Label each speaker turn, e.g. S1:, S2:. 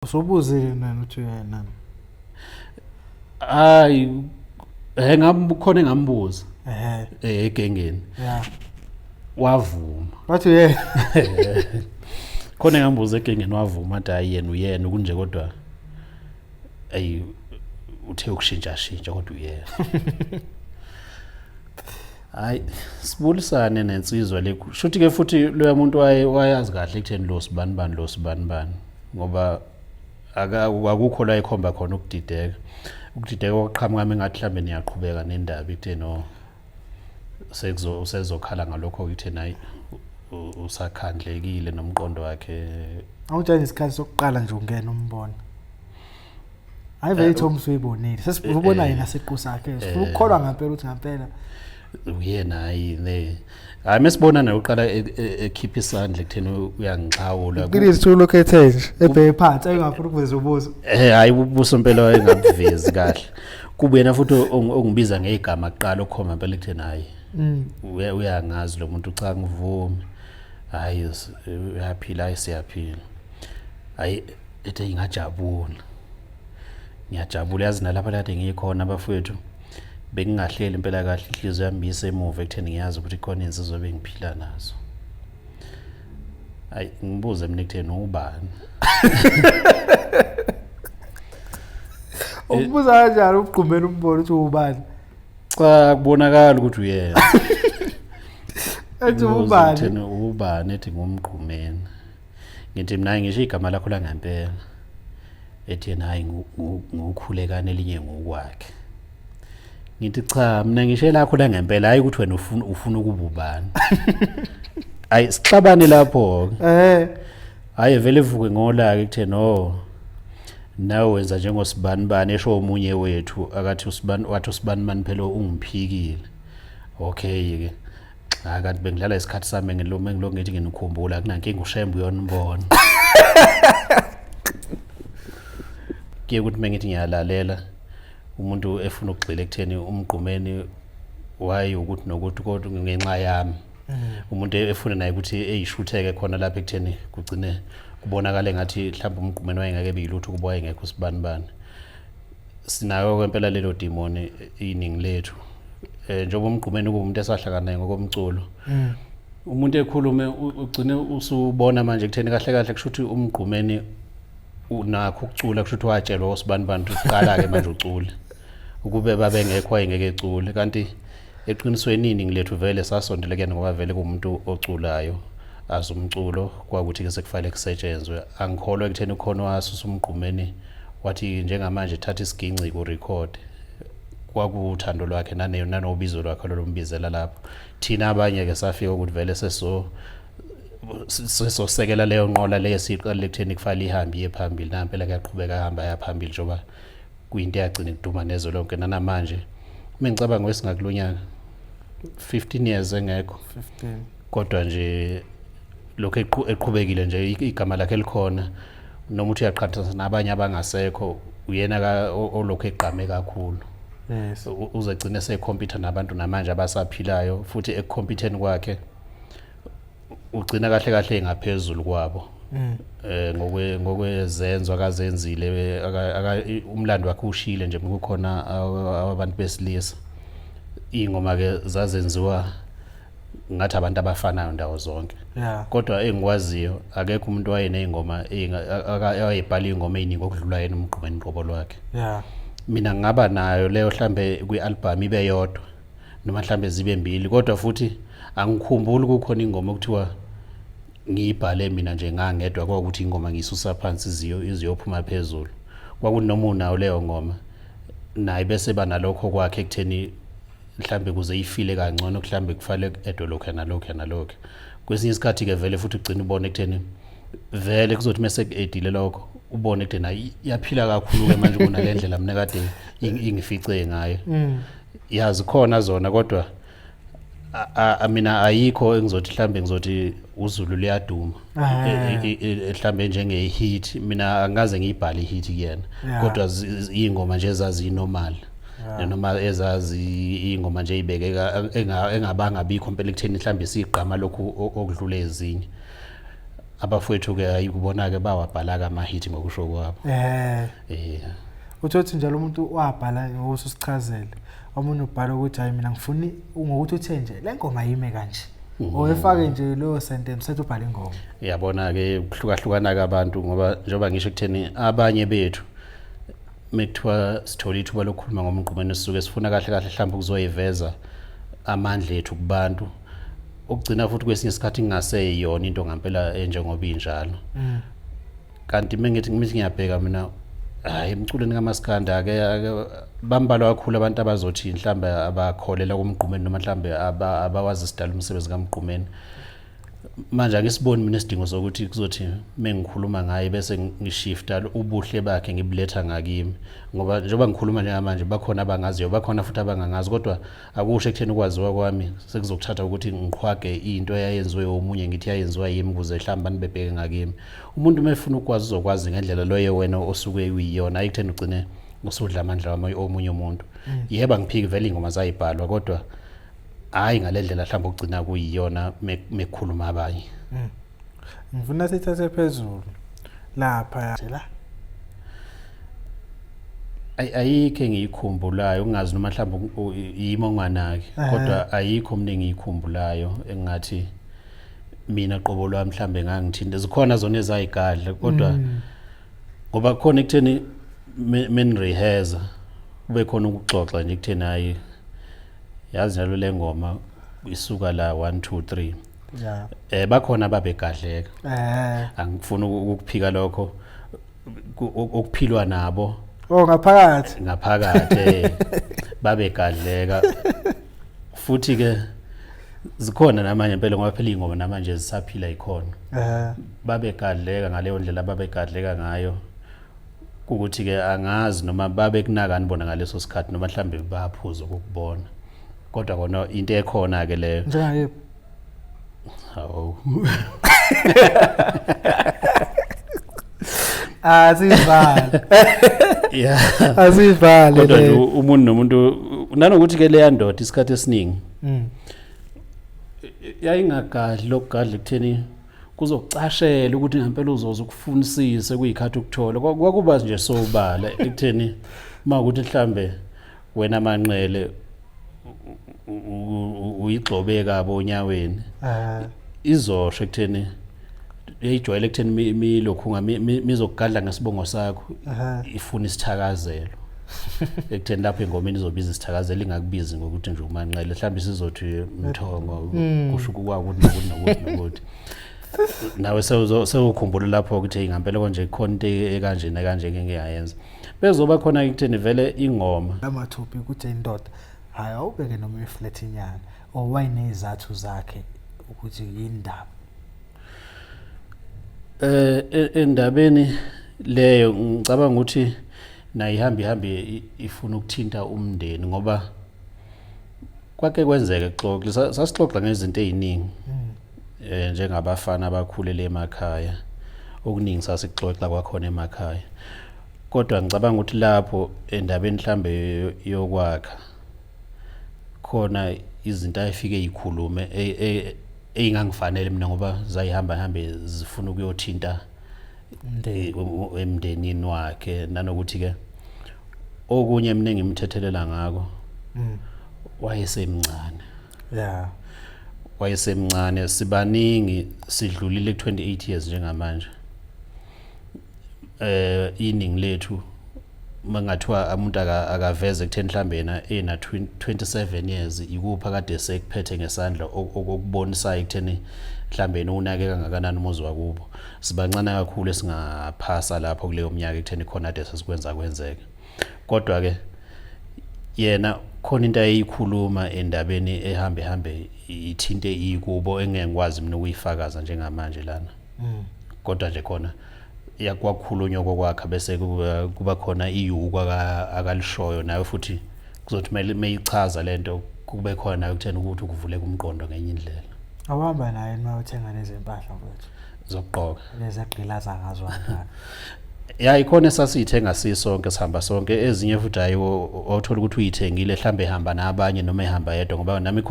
S1: Usubuzile nani uthi uyena?
S2: Hayi ngamkhona engambuza egengeni
S1: Yeah.
S2: wavuma.
S1: Bathi yena.
S2: Khona engambuza egengeni wavuma athi hayi uyena kunje kodwa uthe ukushintsha kodwa uyena. Hayi sibulisane nensizwa le. Shuthi ke futhi lo muntu wayazi kahle ekutheni lo sibani ngoba akukho la ekhomba khona ukudideka oqhamuka mengathi mhlambe niyaqhubeka nendaba ekutheni usezokhala ngalokho ukuthi hayi usakhandlekile nomqondo wakhe.
S1: Awutshela isikhathi sokuqala nje ungena umbona. Hayi vele Thomas uyibonile. Sesibona yena siqu sakhe. Sifuna ukukholwa ngempela ukuthi ngempela
S2: uyena hayi ne. Hayi mesibona naye uqala ekhipha isandla ekutheni uyangixhawula.
S1: Ngilizithu lokhethe nje ebheke phansi ayingafuni ukuveza ubuzo.
S2: Hayi ubuso impela wayengabuvezi kahle. Kuba yena futhi ongibiza ngegama kuqala okhoma impela ekutheni hayi. Uyangazi lo muntu cha ngivumi. Hayi uyaphila siyaphila. Hayi ethe ngingajabula. Ngiyajabula yazi nalapha kade ngikhona abafowethu. Bengingahleli impela kahle inhliziyo yami isemuva ekutheni ngiyazi ukuthi khona insizwa bengiphila nazo. Hayi ngibuze mina ekutheni ubani.
S1: Ukubuza kanjani ukugqumela umbono uthi ubani?
S2: Cha kubonakala ukuthi uyena.
S1: Ethi ubani?
S2: Ubani ethi ngumgqumeni. Ngithi mina ngisho igama lakho la ngempela. Ethi yena hayi ngukhulekane elinye ngokwakhe. Ngithi cha mina ngisho lakho la ngempela hayi ukuthi wena ufuna ukuba ubani. Hayi sixabane lapho. Hayi vele vuke ngola ke ekutheni nawe wenza njengosibani esho omunye wethu akathi wathi usibani phela ungiphikile. Okay ke akathi bengidlala isikhathi sami ngiloko ngithi nginikhumbula kunankinga ushembe uyonibona. Ke ukuthi mengithi ngiyalalela umuntu efuna ukugxila ekutheni umgqumeni waye ukuthi nokuthi kodwa ngenxa yami. Umuntu efuna naye ukuthi eyishutheke khona lapha ekutheni kugcine kubonakala ngathi mhlawumbe umgqumeni wayengeke beyilutho kuba wayengekho usibani. Sinayo kwempela lelo demoni iningi lethu. Njengoba umgqumeni kuumuntu esahlangana naye ngokomculo. Umuntu ekhulume ugcine usubona manje ekutheni kahle kushuthi umgqumeni unakho ukucula kushuthi watshelwa usibani uqala ke manje ucule. Ukube babengekho ayengeke ecule kanti eqinisweni iningi lethu vele sasondelekene ngoba vele kuumuntu oculayo azumculo kwakuthi ke sekufanele kusetshenzwe. Angikholwa ekutheni khona wasusa umgqumeni wathi njengamanje thatha isiginci ku record. Kwakuthando lwakhe nanobizo lwakhe lombizela lapho. Thina abanye ke safika ukuthi vele sesosekela leyo nqola leyo siqale ekutheni kufanele ihambe phambili nampela kuyaqhubeka ihamba yaphambili njoba kuyinto yagcina iduma nezo lonke namanje. Mengicabanga wesingakulonyaka 15 years engekho
S1: 15
S2: kodwa nje lokho eqhubekile nje igama lakhe likhona noma uthi uyaqhathanisa nabanye abangasekho uyena olokho eqhame kakhulu.
S1: Yes.
S2: Uzegcina sekhompyutha nabantu namanje abasaphilayo futhi ekhompyutheni kwakhe ugcina kahle engaphezulu kwabo. Ngokwezenzo akazenzile umlando wakhe ushile nje kukhona abantu besilisa. Ingoma ke zazenziwa ngathi abantu abafanayo ndawo zonke.
S1: Yeah.
S2: Kodwa engikwaziyo akekho umuntu wayenezingoma ayebhala ingoma eziningi okudlula yena umgqumeni qobo lwakhe.
S1: Yeah.
S2: Mina ngaba nayo leyo mhlambe kwialbum ibe yodwa noma mhlambe zibe mbili kodwa futhi angikhumbuli kukhona ingoma okuthiwa ngiyibhale mina nje ngangedwa kwakuthi ingoma ngisusa phansi iziyophuma phezulu. Kwakunoma unawo leyo ngoma naye bese banalokho kwakhe ekutheni mhlambe kuze ifile kangcono mhlambe kufanele edolokho nalokho. Kwesinye isikhathi ke vele futhi ugcina ubone ekutheni vele kuzothi mase edile lokho ubone ekutheni hayi yaphila kakhulu ke manje kunalendlela mina kade ingifice ngayo. Yazi khona zona kodwa mina ayikho engizothi mhlambe ngizothi uZulu liyaduma mhlambe njenge hit mina angaze ngiyibhale hit kuyena kodwa izingoma nje ezazi normal noma ezazi ingoma nje ibekeka engabanga bikho impela ekutheni mhlambe sigqama lokhu okudlula ezinye. abafowethu ke ayikubona ke bawabhala kamahit ngokusho kwabo
S1: uthothi njalo umuntu wabhala ngokusichazele omunye ubhala ukuthi hayi mina ngifuna ngokuthi uthe nje le ngoma yime kanje oyefake nje lo sentence sethi ubhala ingoma
S2: yabona ke kuhlukahlukana kabantu ngoba njengoba ngisho kutheni abanye bethu mekuthiwa sithola ithuba lokukhuluma ngomgqumeni sisuke sifuna kahle kahle mhlawumbe ukuzoyiveza amandla ethu kubantu ukugcina futhi kwesinye isikhathi ngingaseyiyona into ngempela enjengoba injalo kanti mengithi ngiyabheka mina hayi emculweni kaMaskanda ke bambalwa kakhulu abantu abazothi mhlambe abakholela kumgqumeni noma mhlambe abawazi isidala umsebenzi kaMgqumeni manje angisiboni mina isidingo sokuthi kuzothi mengikhuluma ngaye bese ngishifta ubuhle bakhe ngibuletha ngakimi ngoba njengoba ngikhuluma njengamanje bakhona abangaziyo bakhona futhi abangangazi kodwa akusho ekutheni ukwaziwa kwami sekuzokuthatha ukuthi ngiqhwage into eyayenziwe omunye ngithi yayenziwa yimi kuze mhlamba nibebheke ngakimi umuntu mefuna ukwazi uzokwazi ngendlela loyo wena osuke uyiyona ayikutheni ugcine usudla amandla wami omunye umuntu yeba ngiphiki vele ingoma zayibhalwa kodwa hayi ngalendlela mhlawumbe ugcina kuyiyona mekhuluma abanye
S1: ngifuna sithathe phezulu lapha la
S2: ayikho engiyikhumbulayo ungazi noma mhlawumbe yimo onganaki kodwa ayikho mina engiyikhumbulayo engathi mina qobo lwami mhlawumbe ngangithinta zikhona zona ezayigadla kodwa ngoba khona ekutheni men rehearse kube khona ukuxoxa nje ekutheni hayi yazi njalo le ngoma isuka la 1 2 3 bakhona babegadleka angifuni ukuphika lokho okuphilwa nabo ngaphakathi babegadleka futhi ke zikhona namanye impela ngoba phela ingoma namanje zisaphila ikhona babegadleka ngaleyo ndlela babegadleka ngayo ukuthi ke angazi noma babekunakani bona ngaleso sikhathi noma mhlambe baphuza ukubona kodwa kona into ekhona ke leyo
S1: njengayephi
S2: hawo
S1: asivale asivale
S2: kodwa umuntu nomuntu nanokuthi ke leya ndoda isikhathi esiningi yayingagadli lokugadla kutheni kuzokucashela ukuthi ngempela uzoza ukufunisise kuyikhathi ukuthola kwakuba nje sobala ekutheni makuthi mhlambe wena amanqele uyigxobe kabo onyaweni izosho ekutheni eyijwayele ekutheni milokhunga mizokugadla ngesibongo sakho ifuna isithakazelo ekutheni lapho engomeni izobiza isithakazelo ingakubizi ngokuthi nje umanqele mhlawumbe sizothi mthongo kusho ukuthi nokuthi nawe sewukhumbula lapho ukuthi ngempela konje khona into ekanje nakanje ngeke ngayenza bezoba khona ekutheni vele ingoma
S1: amathupi ukuthi indoda hayi awubeke noma iflat inyana owayinezathu zakhe ukuthi yindaba
S2: endabeni leyo ngicabanga ukuthi nayihambi ifuna ukuthinta umndeni ngoba kwake kwenzeke xoxa sasixoxa ngezinto eziningi njengabafana abakhulele emakhaya okuningi sasixoxa kwakhona emakhaya kodwa ngicabanga ukuthi lapho endabeni mhlambe yokwakha khona izinto ayifike izikhulume eingangifanele mina ngoba zayihamba zifuna ukuyothinta emndenini wakhe nanokuthi ke okunye mina ngimthethelela ngako wayesemncane wayesemncane sibaningi sidlulile ku28 years njengamanje iningi lethu mangathiwa umuntu akaveze kutheni mhlambe yena ena 27 years ikupha kade sekuphethe ngesandla okubonisa ekutheni mhlambe unakeka kangakanani umuzi wakubo sibancane kakhulu esingaphasa lapho kuleyo minyaka ekutheni khona kade sesikwenza kwenzeke kodwa ke yena khona into ayikhuluma endabeni ehambe ithinte ikubo engengikwazi mina ukuyifakaza njengamanje lana kodwa nje khona yakwakhulunywa kokwakha bese kuba khona iyukwa akalishoyo nawe futhi kuzothi mayichaza lento kube khona ukuthena ukuthi ukuvuleka umqondo ngenye indlela
S1: awahamba naye mawuthenga lezi impahla mfowethu
S2: zokugqoka
S1: lezi agqilaza ngazo kanjani
S2: ikhona esasiyithenga sisonke sihamba sonke ezinye futhi ayo othola ukuthi uyithengile mhlambe ehamba nabanye noma ehamba yedwa ngoba nami